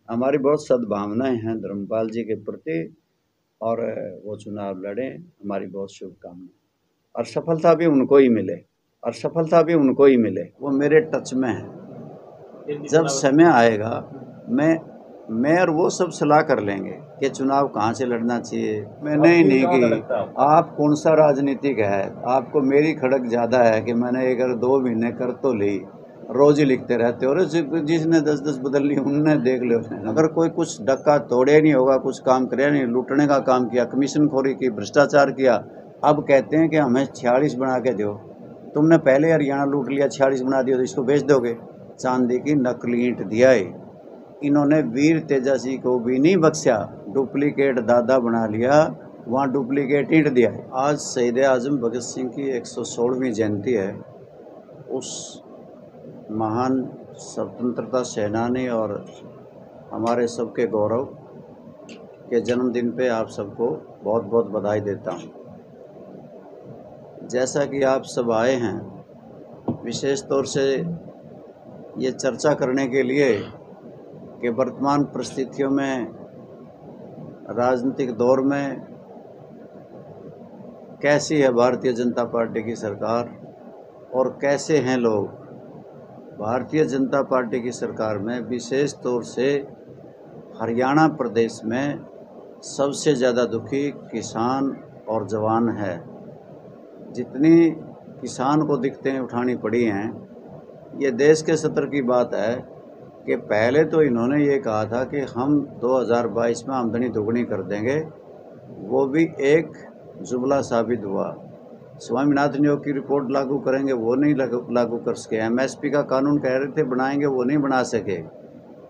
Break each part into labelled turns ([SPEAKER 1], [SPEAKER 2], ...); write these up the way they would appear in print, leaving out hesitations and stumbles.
[SPEAKER 1] हमारी बहुत सद्भावनाएं हैं धर्मपाल जी के प्रति और वो चुनाव लड़ें, हमारी बहुत शुभकामनाएं और सफलता भी उनको ही मिले वो मेरे टच में है। जब समय आएगा मैं और वो सब सलाह कर लेंगे कि चुनाव कहाँ से लड़ना चाहिए। मैंने ही नहीं कि आप कौन सा राजनीतिक है, आपको मेरी खड़क ज़्यादा है कि मैंने एक 2 महीने कर तो ली, रोज ही लिखते रहते हो। जिसने 10-10 बदल ली उनने देख लो। अगर कोई कुछ डक्का तोड़े नहीं होगा, कुछ काम करे नहीं, लूटने का काम किया, कमीशनखोरी की, भ्रष्टाचार किया, अब कहते हैं कि हमें 46 बना के दो। तुमने पहले हरियाणा लूट लिया, 46 बना दिया तो इसको बेच दोगे। चांदी की नकली ईंट दिया है। इन्होंने वीर तेजासी को भी नहीं बख्शा, डुप्लीकेट दादा बना लिया, वहाँ डुप्लीकेट ईंट दिया है। आज शहीद आजम भगत सिंह की 116वीं जयंती है। उस महान स्वतंत्रता सेनानी और हमारे सबके गौरव के जन्मदिन पे आप सबको बहुत बहुत बधाई देता हूँ। जैसा कि आप सब आए हैं विशेष तौर से ये चर्चा करने के लिए कि वर्तमान परिस्थितियों में, राजनीतिक दौर में कैसी है भारतीय जनता पार्टी की सरकार और कैसे हैं लोग। भारतीय जनता पार्टी की सरकार में विशेष तौर से हरियाणा प्रदेश में सबसे ज़्यादा दुखी किसान और जवान है। जितनी किसान को दिक्कतें उठानी पड़ी हैं, ये देश के सत्र की बात है कि पहले तो इन्होंने ये कहा था कि हम 2022 में आमदनी दोगुनी कर देंगे, वो भी एक जुमला साबित हुआ। स्वामीनाथन योग की रिपोर्ट लागू करेंगे, वो नहीं लागू कर सके। एमएसपी का कानून कह रहे थे बनाएंगे, वो नहीं बना सके।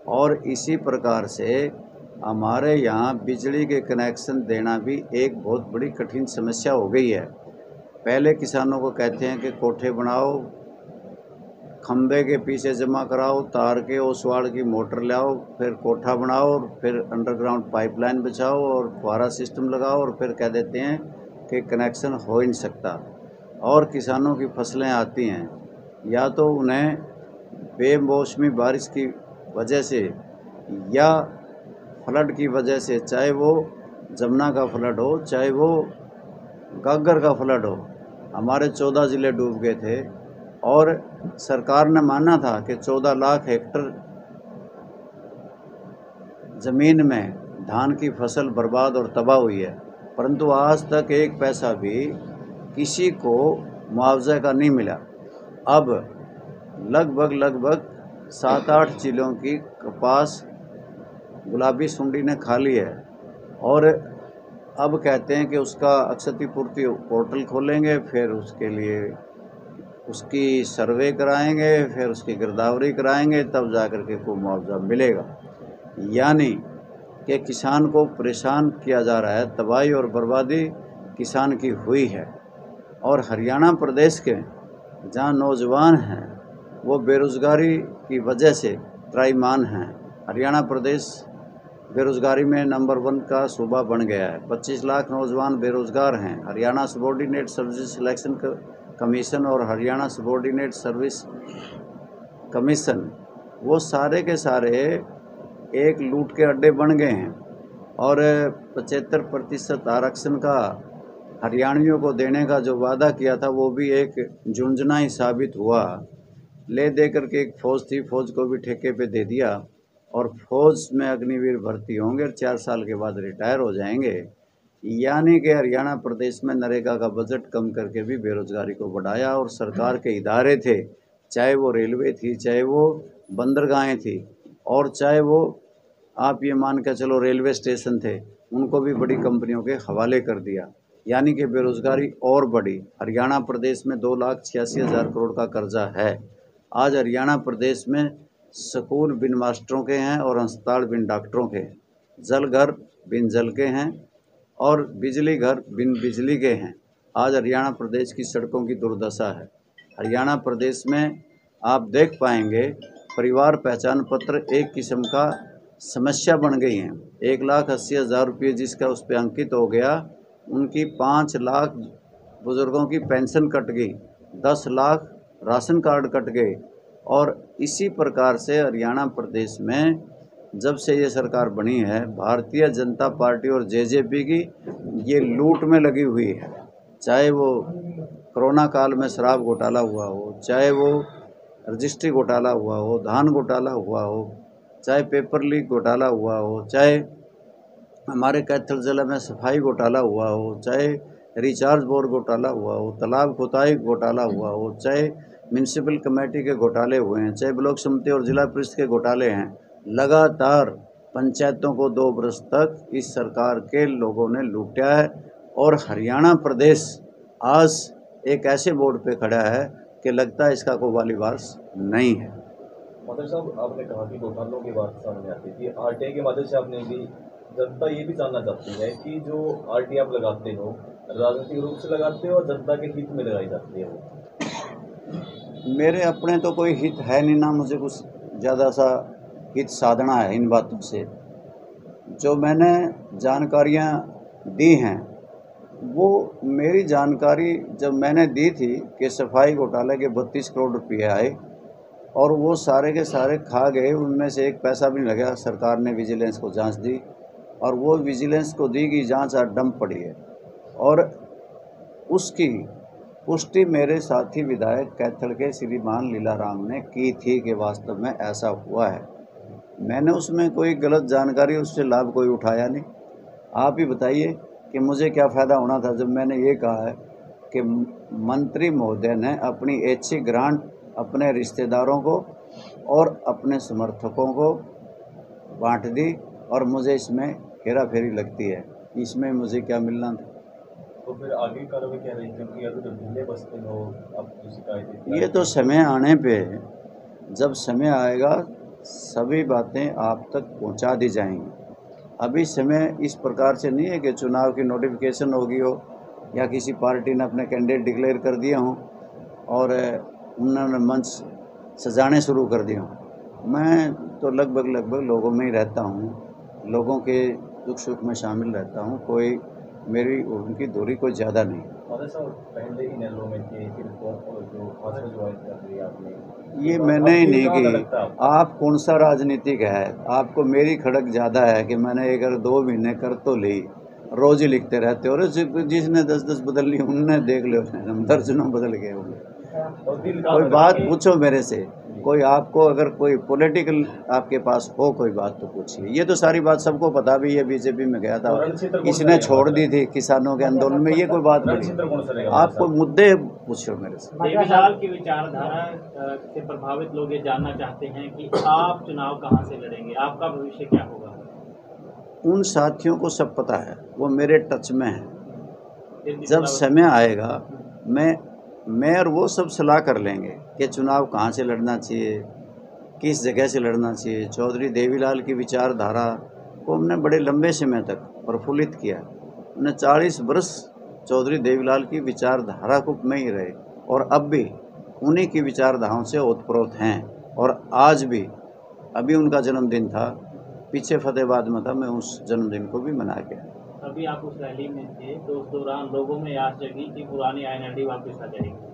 [SPEAKER 1] और इसी प्रकार से हमारे यहाँ बिजली के कनेक्शन देना भी एक बहुत बड़ी कठिन समस्या हो गई है। पहले किसानों को कहते हैं कि कोठे बनाओ, खंबे के पीछे जमा कराओ, तार के ओसवाड़ की मोटर लाओ, फिर कोठा बनाओ और फिर अंडरग्राउंड पाइपलाइन बिछाओ और फुहारा सिस्टम लगाओ और फिर कह देते हैं कि कनेक्शन हो ही नहीं सकता। और किसानों की फसलें आती हैं, या तो उन्हें बेमौसमी बारिश की वजह से या फ्लड की वजह से, चाहे वो जमुना का फ्लड हो चाहे वो घग्गर का फ्लड हो। हमारे 14 ज़िले डूब गए थे और सरकार ने माना था कि 14 लाख हेक्टर ज़मीन में धान की फसल बर्बाद और तबाह हुई है, परंतु आज तक एक पैसा भी किसी को मुआवजे का नहीं मिला। अब लगभग 7-8 जिलों की कपास गुलाबी सुंडी ने खा ली है और अब कहते हैं कि उसका क्षतिपूर्ति पोर्टल खोलेंगे, फिर उसके लिए उसकी सर्वे कराएंगे, फिर उसकी गिरदावरी कराएंगे, तब जाकर के को मुआवजा मिलेगा। यानी कि किसान को परेशान किया जा रहा है। तबाही और बर्बादी किसान की हुई है। और हरियाणा प्रदेश के जहाँ नौजवान हैं वो बेरोज़गारी की वजह से त्राहिमाम हैं। हरियाणा प्रदेश बेरोज़गारी में नंबर 1 का सूबा बन गया है। 25 लाख नौजवान बेरोज़गार हैं। Haryana subordinate service selection commission और हरियाणा सबॉर्डिनेट सर्विस कमीशन, वो सारे के सारे एक लूट के अड्डे बन गए हैं। और 75% आरक्षण का हरियाणवियों को देने का जो वादा किया था वो भी एक झुंझुना ही साबित हुआ। ले दे करके एक फ़ौज थी, फ़ौज को भी ठेके पे दे दिया और फ़ौज में अग्निवीर भर्ती होंगे और 4 साल के बाद रिटायर हो जाएंगे। यानी कि हरियाणा प्रदेश में नरेगा का बजट कम करके भी बेरोज़गारी को बढ़ाया। और सरकार के इदारे थे, चाहे वो रेलवे थी, चाहे वो बंदरगाहें थी और चाहे वो आप ये मान के चलो रेलवे स्टेशन थे, उनको भी बड़ी कंपनियों के हवाले कर दिया। यानी कि बेरोज़गारी और बढ़ी। हरियाणा प्रदेश में 2,86,000 करोड़ का कर्जा है। आज हरियाणा प्रदेश में स्कूल बिन मास्टरों के हैं और अस्पताल बिन डॉक्टरों के, जल घर बिन जल के हैं और बिजली घर बिन बिजली के हैं। आज हरियाणा प्रदेश की सड़कों की दुर्दशा है। हरियाणा प्रदेश में आप देख पाएंगे परिवार पहचान पत्र एक किस्म का समस्या बन गई हैं। 1,80,000 रुपये जिसका उस पर अंकित हो गया, उनकी 5 लाख बुज़ुर्गों की पेंशन कट गई, 10 लाख राशन कार्ड कट गए। और इसी प्रकार से हरियाणा प्रदेश में जब से ये सरकार बनी है, भारतीय जनता पार्टी और जेजेपी की ये लूट में लगी हुई है। चाहे वो कोरोना काल में शराब घोटाला हुआ हो, चाहे वो रजिस्ट्री घोटाला हुआ हो, धान घोटाला हुआ हो, चाहे पेपर लीक घोटाला हुआ हो, चाहे हमारे कैथल जिले में सफाई घोटाला हुआ हो, चाहे रिचार्ज बोर्ड घोटाला हुआ हो, तालाब खुदाई घोटाला हुआ हो, चाहे म्यूनसिपल कमेटी के घोटाले हुए हैं, चाहे ब्लॉक समिति और जिला परिषद के घोटाले हैं, लगातार पंचायतों को 2 वर्ष तक इस सरकार के लोगों ने लूटा है। और हरियाणा प्रदेश आज एक ऐसे बोर्ड पे खड़ा है कि लगता है इसका कोई वालीवास नहीं है।
[SPEAKER 2] मतलब साहब, आपने कहा कि घोटालों की बात सामने आती थी, आरटीआई के माध्यम से आपने भी, जनता ये भी जानना चाहती है कि जो आरटीआई आप लगाते हो राजनीतिक रूप से लगाते हो और जनता के हित में लगाई जाती है वो?
[SPEAKER 1] मेरे अपने तो कोई हित है नहीं, ना मुझे कुछ ज़्यादा सा हित साधना है इन बातों से। जो मैंने जानकारियाँ दी हैं वो मेरी जानकारी जब मैंने दी थी कि सफाई घोटाले के 32 करोड़ रुपये आए और वो सारे के सारे खा गए, उनमें से एक पैसा भी नहीं लगा। सरकार ने विजिलेंस को जांच दी और वो विजिलेंस को दी गई जांच आज डंप पड़ी है और उसकी पुष्टि मेरे साथी विधायक कैथल के श्रीमान लीलाराम ने की थी कि वास्तव में ऐसा हुआ है। मैंने उसमें कोई गलत जानकारी, उससे लाभ कोई उठाया नहीं। आप ही बताइए कि मुझे क्या फ़ायदा होना था जब मैंने ये कहा है कि मंत्री महोदय ने अपनी ऐच्छिक ग्रांट अपने रिश्तेदारों को और अपने समर्थकों को बांट दी और मुझे इसमें हेरा फेरी लगती है। इसमें मुझे क्या मिलना था?
[SPEAKER 2] तो फिर आगे कार्रवाई क्या रही? क्योंकि अगर तो ढीले बस्ते हो, आप जो शिकायत,
[SPEAKER 1] ये तो समय आने पे, जब समय आएगा सभी बातें आप तक पहुंचा दी जाएंगी। अभी समय इस प्रकार से नहीं है कि चुनाव की नोटिफिकेशन होगी हो या किसी पार्टी ने अपने कैंडिडेट डिक्लेयर कर दिए हों और उन्होंने मंच सजाने शुरू कर दिए हों। मैं तो लगभग लोगों में ही रहता हूँ, लोगों के दुख सुख में शामिल रहता हूँ। कोई मेरी उनकी दूरी कोई ज़्यादा नहीं।
[SPEAKER 2] पहले ही नैलो में थे, फिर जो ज्वाइन कर लिया आपने,
[SPEAKER 1] ये मैंने ही नहीं की। आप कौन सा राजनीतिक है? आपको मेरी खड़क ज़्यादा है कि मैंने अगर 2 महीने कर तो ली, रोज़ ही लिखते रहते हो। और जिसने 10-10 बदल ली उनने देख लो, हम दर्जनों बदल गए होंगे। कोई बात पूछो मेरे से, कोई आपको अगर कोई पॉलिटिकल आपके पास हो कोई बात तो पूछिए। ये तो सारी बात सबको पता भी है, बीजेपी में गया था, इसने छोड़ दी थी किसानों के आंदोलन में, ये कोई बात नहीं। आप कोई मुद्दे पूछो मेरे से।
[SPEAKER 3] देवीलाल की विचारधारा से प्रभावित लोग ये जानना चाहते हैं कि आप चुनाव कहां से लड़ेंगे, आपका भविष्य क्या होगा?
[SPEAKER 1] उन साथियों को सब पता है, वो मेरे टच में है। जब समय आएगा मैं और वो सब सलाह कर लेंगे कि चुनाव कहाँ से लड़ना चाहिए, किस जगह से लड़ना चाहिए। चौधरी देवीलाल की विचारधारा को हमने बड़े लंबे समय तक प्रफुल्लित किया। हमने 40 वर्ष चौधरी देवीलाल की विचारधारा को में ही रहे और अब भी उन्हीं की विचारधाराओं से ओतप्रोत हैं। और आज भी, अभी उनका जन्मदिन था, पीछे फतेहाबाद में था, मैं उस जन्मदिन को भी मना गया।
[SPEAKER 3] अभी आप उस रैली में थे तो उस दौरान लोगों में आस जगी कि पुरानी आईएनएलडी वापस आ जाएगी।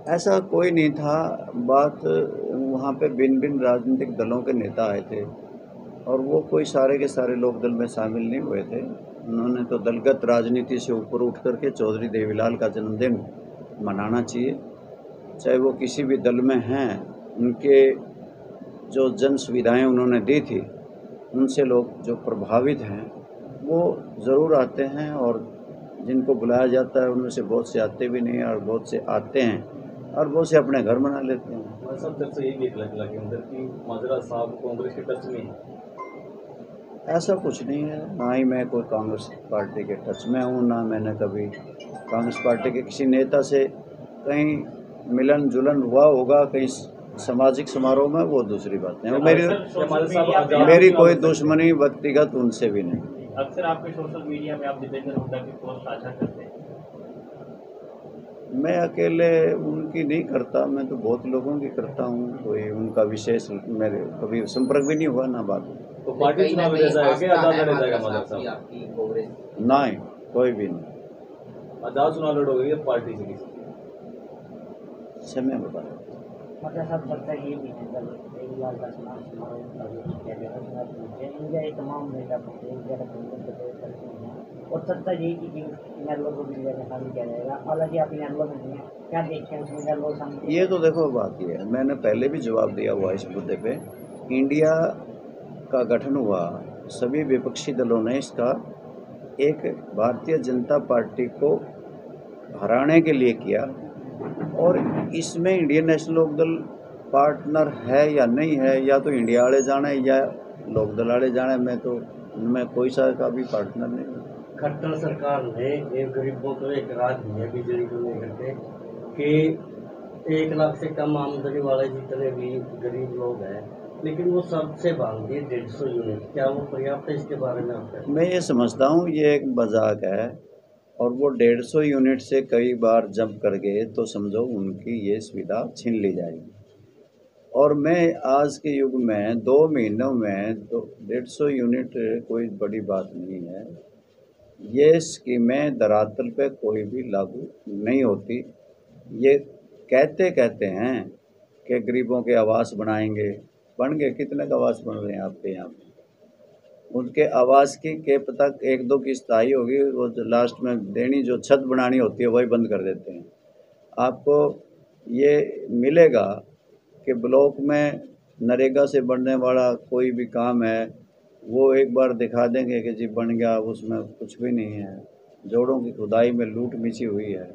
[SPEAKER 1] ऐसा कोई नहीं था। बात वहाँ पे भिन्न राजनीतिक दलों के नेता आए थे और वो कोई सारे के सारे लोग दल में शामिल नहीं हुए थे। उन्होंने तो दलगत राजनीति से ऊपर उठ करके चौधरी देवीलाल का जन्मदिन मनाना चाहिए, चाहे वो किसी भी दल में हैं। उनके जो जन सुविधाएँ उन्होंने दी थी, उनसे लोग जो प्रभावित हैं वो ज़रूर आते हैं और जिनको बुलाया जाता है उनमें से बहुत से आते भी नहीं और बहुत से आते हैं और बहुत से अपने घर बना लेते हैं।
[SPEAKER 2] सब चर्चा यही लगे अंदर कि माजरा साहब कांग्रेस के टच में है।
[SPEAKER 1] ऐसा कुछ नहीं है, ना ही मैं कोई कांग्रेस पार्टी के टच में हूँ, ना मैंने कभी कांग्रेस पार्टी के किसी नेता से कहीं मिलन जुलन हुआ होगा कहीं सामाजिक समारोह में, वो दूसरी बात है। मेरी कोई दुश्मनी व्यक्तिगत उनसे भी नहीं।
[SPEAKER 3] अक्सर आपके सोशल मीडिया में आप दीपेंद्र हुड्डा की पोस्ट साझा करते हैं।
[SPEAKER 1] मैं अकेले उनकी नहीं करता, मैं तो बहुत लोगों की करता हूँ। कोई उनका विशेष मेरे कभी संपर्क भी नहीं हुआ, ना बात।
[SPEAKER 2] तो पार्टी चुनाव में
[SPEAKER 1] नहीं, कोई भी नहीं।
[SPEAKER 2] आजाद चुनाव लड़ोगे पार्टी से?
[SPEAKER 1] समय बता।
[SPEAKER 4] मतलब सब चर्चा ये भी है कल केजरीवाल का चुनाव समारोह का भी किया गया था। इंडिया एक तमाम नेता इंडिया का प्रदेश करते हैं और चर्चा यही थी कि इनलो को भी इंडिया में शामिल किया जाएगा। हालांकि आप इनलो में नहीं है, क्या देखते हैं उसमें इनलो शामिल?
[SPEAKER 1] ये तो देखो बात ये है, मैंने पहले भी जवाब दिया हुआ इस मुद्दे पे। इंडिया का गठन हुआ, सभी विपक्षी दलों ने इसका एक भारतीय जनता पार्टी को हराने के लिए किया, और इसमें इंडियन नेशनल लोकदल पार्टनर है या नहीं है, या तो इंडिया वाले जाने या लोकदल वाले जाने, मैं तो उनमें कोई सा का भी पार्टनर नहीं हूँ।
[SPEAKER 5] खट्टर सरकार ने एक गरीबों को एक राहत दी है बिजली को लेकर के कि 1 लाख से कम आमदनी वाले जितने भी गरीब लोग हैं, लेकिन वो सबसे मांग दिए 150 यूनिट। क्या वो पर्याप्त है? इसके बारे में आप
[SPEAKER 1] मैं ये समझता हूँ ये एक मजाक है, और वो 150 यूनिट से कई बार जंप कर गए तो समझो उनकी ये सुविधा छीन ली जाएगी। और मैं आज के युग में 2 महीनों में 150 यूनिट कोई बड़ी बात नहीं है। ये स्कीमें धरातल पे कोई भी लागू नहीं होती। ये कहते हैं कि गरीबों के आवास बनाएंगे, बन गए, कितने का आवास बन रहे हैं आपके यहाँ पे? उनके आवास की के पता 1-2 किस्त आई होगी, वो जो लास्ट में देनी जो छत बनानी होती है वही बंद कर देते हैं। आपको ये मिलेगा कि ब्लॉक में नरेगा से बनने वाला कोई भी काम है वो एक बार दिखा देंगे कि जी बन गया, उसमें कुछ भी नहीं है। जोड़ों की खुदाई में लूट मिची हुई है।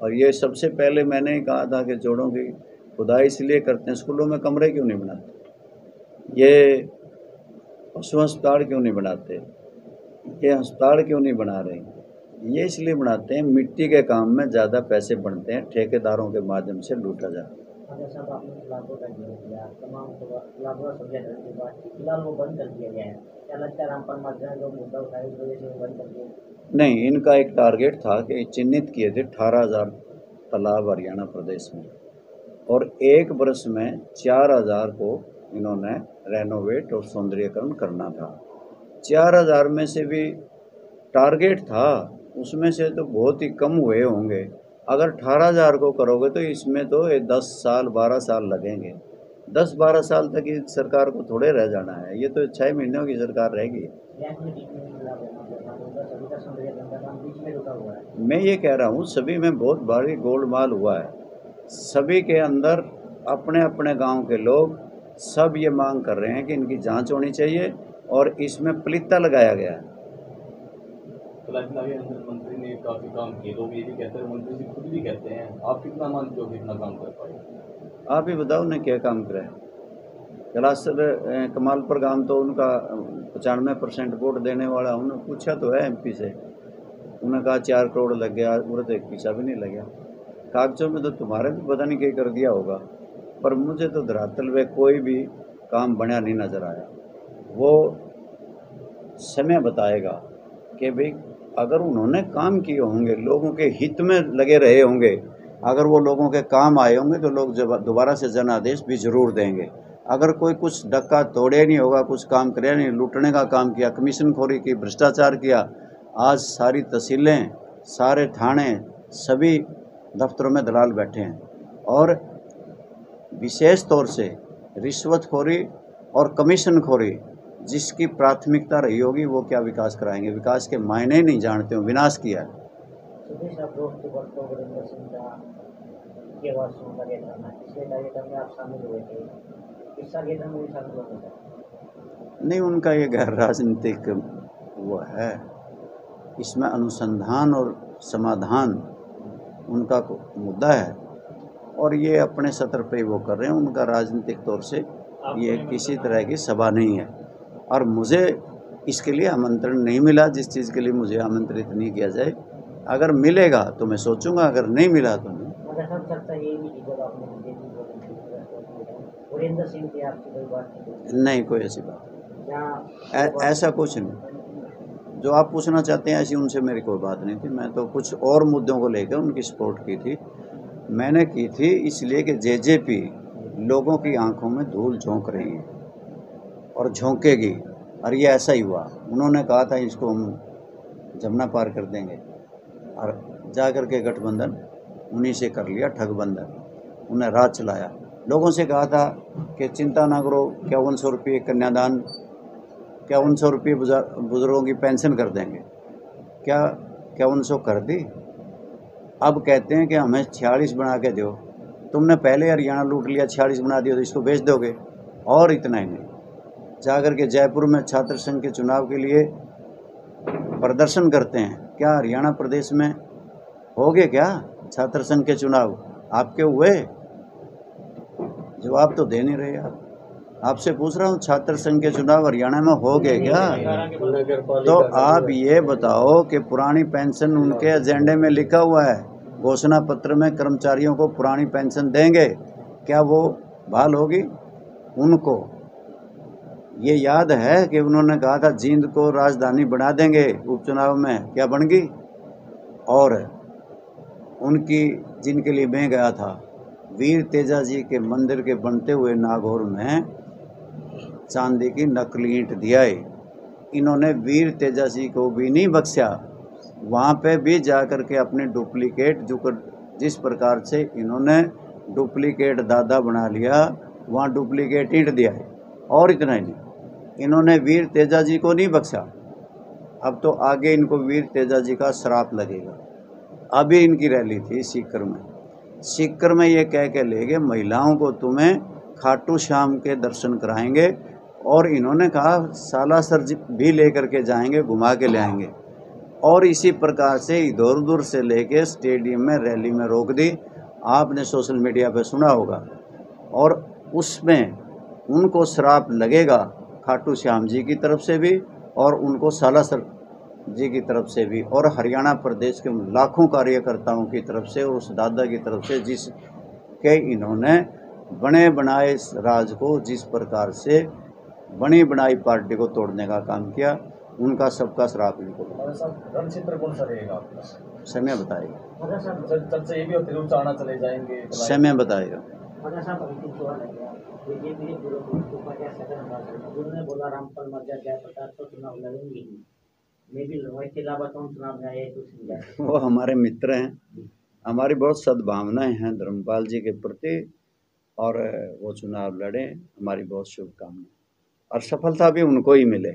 [SPEAKER 1] और ये सबसे पहले मैंने ही कहा था कि जोड़ों की खुदाई इसलिए करते हैं, स्कूलों में कमरे क्यों नहीं बनाते, ये पशु अस्पताल क्यों नहीं बनाते, ये अस्पताल क्यों नहीं बना रहे? ये इसलिए बनाते हैं, मिट्टी के काम में ज़्यादा पैसे बनते हैं, ठेकेदारों के माध्यम से लूटा जाता है।
[SPEAKER 4] अगर सब आपने लागू का जिक्र किया, तमाम लागू का सब्जेक्ट की बात की, फिलहाल वो बंद कर दिया गया है। क्या लगता है रामपाल माजरा जो मुद्दा उठाए उस वजह से वो बंद कर दिया?
[SPEAKER 1] नहीं, इनका एक टारगेट था कि चिन्हित किए थे 18,000 तालाब हरियाणा प्रदेश में, और 1 वर्ष में 4,000 को इन्होंने रेनोवेट और सौंदर्यीकरण करना था। 4,000 में से भी टारगेट था, उसमें से तो बहुत ही कम हुए होंगे। अगर 18,000 को करोगे तो इसमें तो 10 साल 12 साल लगेंगे। 10-12 साल तक इस सरकार को थोड़े रह जाना है, ये तो 6 महीनों की सरकार रहेगी। मैं ये कह रहा हूँ सभी में बहुत भारी गोलमाल हुआ है। सभी के अंदर अपने अपने गांव के लोग सब ये मांग कर रहे हैं कि इनकी जांच होनी चाहिए, और इसमें पलीता लगाया गया है।
[SPEAKER 2] मंत्री ने काफी काम किए, लोग ये भी कहते हैं, मंत्री जी खुद भी कहते हैं। आप कितना मानते हो कि इतना काम कर पाए?
[SPEAKER 1] आप ही बताओ उन्हें क्या काम करा है? कैलाश कमालपुर गांव तो उनका 95% वोट देने वाला, उन्होंने पूछा तो है MP से, उन्होंने कहा 4 करोड़ लग गया, पूरा तो 1 पैसा भी नहीं लगा। कागजों में तो तुम्हारे भी पता नहीं क्या कर दिया होगा, पर मुझे तो धरातल में कोई भी काम बना नहीं नज़र आया। वो समय बताएगा कि भाई अगर उन्होंने काम किए होंगे, लोगों के हित में लगे रहे होंगे, अगर वो लोगों के काम आए होंगे तो लोग दोबारा से जनादेश भी ज़रूर देंगे। अगर कोई कुछ डक्का तोड़े नहीं होगा, कुछ काम करे नहीं, लूटने का काम किया, कमीशनखोरी की, भ्रष्टाचार किया, आज सारी तहसीलें, सारे थाने, सभी दफ्तरों में दलाल बैठे हैं। और विशेष तौर से रिश्वतखोरी और कमीशनखोरी जिसकी प्राथमिकता रही होगी वो क्या विकास कराएंगे? विकास के मायने नहीं जानते हो, विनाश किया है। नहीं, उनका ये गैर राजनीतिक वो है, इसमें अनुसंधान और समाधान उनका मुद्दा है, और ये अपने सत्र पे वो कर रहे हैं। उनका राजनीतिक तौर से ये किसी तरह की सभा नहीं है, और मुझे इसके लिए आमंत्रण नहीं मिला, जिस चीज़ के लिए मुझे आमंत्रित नहीं किया जाए। अगर मिलेगा तो मैं सोचूंगा, अगर नहीं मिला तो नहीं। नहीं, कोई ऐसी बात, ऐसा कुछ नहीं। जो आप पूछना चाहते हैं ऐसी उनसे मेरी कोई बात नहीं थी। मैं तो कुछ और मुद्दों को लेकर उनकी सपोर्ट की थी। मैंने की थी इसलिए कि JJP लोगों की आंखों में धूल झोंक रही है और झोंकेगी, और ये ऐसा ही हुआ। उन्होंने कहा था इसको हम जमुना पार कर देंगे, और जा कर के गठबंधन उन्हीं से कर लिया, ठगबंधन। उन्हें राज चलाया। लोगों से कहा था कि चिंता ना करो, 5100 रुपये कन्यादान, 5100 रुपये बुजुर्गों की पेंशन कर देंगे। क्या 5100 कर दी? अब कहते हैं कि हमें 46 बना के दो। तुमने पहले हरियाणा लूट लिया, 46 बना दिया तो इसको बेच दोगे। और इतना ही नहीं, जाकर के जयपुर में छात्र संघ के चुनाव के लिए प्रदर्शन करते हैं। क्या हरियाणा प्रदेश में हो गए क्या छात्र संघ के चुनाव? आपके हुए? जवाब तो दे नहीं रहे आप। आपसे पूछ रहा हूँ, छात्र संघ के चुनाव हरियाणा में हो गए क्या? तो आप ये बताओ कि पुरानी पेंशन उनके एजेंडे में लिखा हुआ है, घोषणा पत्र में कर्मचारियों को पुरानी पेंशन देंगे, क्या वो बहाल होगी? उनको ये याद है कि उन्होंने कहा था जींद को राजधानी बना देंगे उपचुनाव में, क्या बन गई? और उनकी जिनके लिए मैं गया था, वीर तेजा जी के मंदिर के बनते हुए नागौर में चांदी की नकली ईंट दिया है। इन्होंने वीर तेजा जी को भी नहीं बख्शा, वहाँ पे भी जाकर के अपने डुप्लीकेट जिस प्रकार से इन्होंने डुप्लीकेट दादा बना लिया, वहाँ डुप्लीकेट ईंट दिया है। और इतना ही नहीं, इन्होंने वीर तेजा जी को नहीं बख्शा। अब तो आगे इनको वीर तेजा जी का श्राप लगेगा। अभी इनकी रैली थी सीकर में ये कह के ले गए महिलाओं को तुम्हें खाटू श्याम के दर्शन कराएंगे, और इन्होंने कहा सालासर भी लेकर के जाएंगे, घुमा के ले आएंगे। और इसी प्रकार से इधर उधर से लेके स्टेडियम में रैली में रोक दी। आपने सोशल मीडिया पे सुना होगा। और उसमें उनको श्राप लगेगा खाटू श्याम जी की तरफ से भी, और उनको सालासर जी की तरफ से भी, और हरियाणा प्रदेश के लाखों कार्यकर्ताओं की तरफ से, और उस दादा की तरफ से जिसके इन्होंने बने बनाए राज को, जिस प्रकार से बनी बनाई पार्टी को तोड़ने का काम किया, उनका सबका श्राप इनको।
[SPEAKER 2] रण क्षेत्र कौन सा रहेगा आपका?
[SPEAKER 1] समय बताएगा,
[SPEAKER 2] चर्चा ये भी होती है चाणा चले जाएंगे,
[SPEAKER 1] समय बताएगा।
[SPEAKER 4] उन्होंने बोला रामपाल मर्जा जयप्रकाश तो चुनाव लड़ेंगे ही, मैं भी लड़वाई के अलावा तो चुनाव जाए तो
[SPEAKER 1] वो हमारे मित्र हैं, हमारी बहुत सद्भावनाएं हैं धर्मपाल जी के प्रति, और वो चुनाव लड़े, हमारी बहुत शुभकामनाएं, और सफलता भी उनको ही मिले।